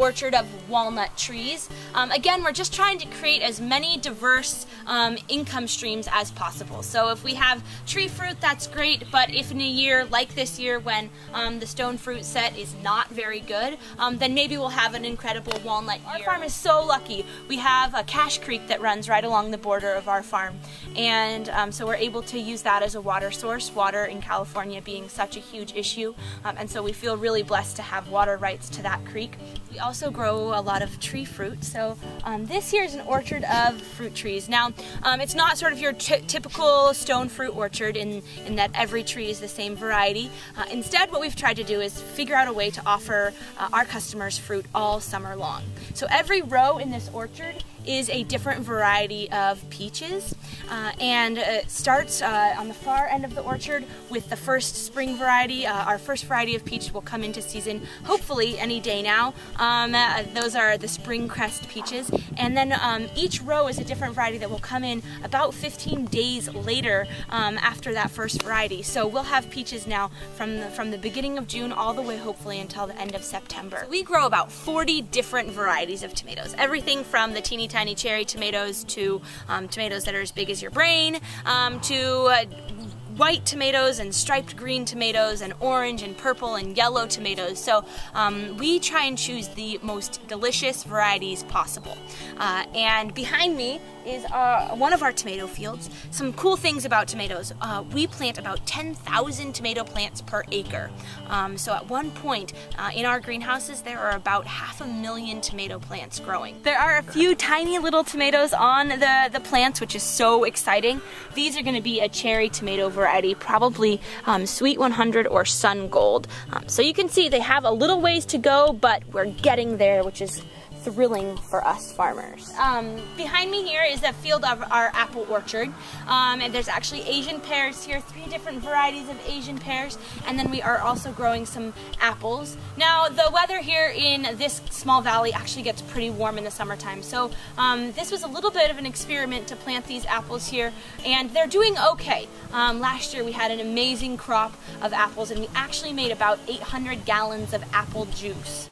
orchard of walnut trees. Again, we're just trying to create as many diverse income streams as possible. So if we have tree fruit, that's great, but if in a year like this year when the stone fruit set is not very good, then maybe we'll have an incredible walnut year. Our farm is so lucky. We have a Cache Creek that runs right along the border of our farm, and so we're able to use that as a water source, water in California being such a huge issue, and so we feel really blessed to have water rights to that creek. We also grow a lot of tree fruit, so this here is an orchard of fruit trees. Now, it's not sort of your typical stone fruit orchard in that every tree is the same variety. Instead, what we've tried to do is figure out a way to offer our customers fruit all summer long. So every row in this orchard is a different variety of peaches, and it starts on the far end of the orchard with the first spring variety. Our first variety of peach will come into season hopefully any day now. Those are the spring crest peaches, and then each row is a different variety that will come in about 15 days later after that first variety. So we'll have peaches now from the beginning of June all the way hopefully until the end of September. So we grow about 40 different varieties of tomatoes, everything from the teeny tiny cherry tomatoes to tomatoes that are as big as your brain, to white tomatoes and striped green tomatoes and orange and purple and yellow tomatoes. So we try and choose the most delicious varieties possible. And behind me is one of our tomato fields. Some cool things about tomatoes. We plant about 10,000 tomato plants per acre. So at one point in our greenhouses there are about 500,000 tomato plants growing. There are a few tiny little tomatoes on the plants, which is so exciting. These are going to be a cherry tomato variety, probably Sweet 100 or Sun Gold. So you can see they have a little ways to go, but we're getting there, which is thrilling for us farmers. Behind me here is a field of our apple orchard, and there's actually Asian pears here, 3 different varieties of Asian pears, and then we are also growing some apples. Now the weather here in this small valley actually gets pretty warm in the summertime, so this was a little bit of an experiment to plant these apples here, and they're doing okay. Last year we had an amazing crop of apples, and we actually made about 800 gallons of apple juice.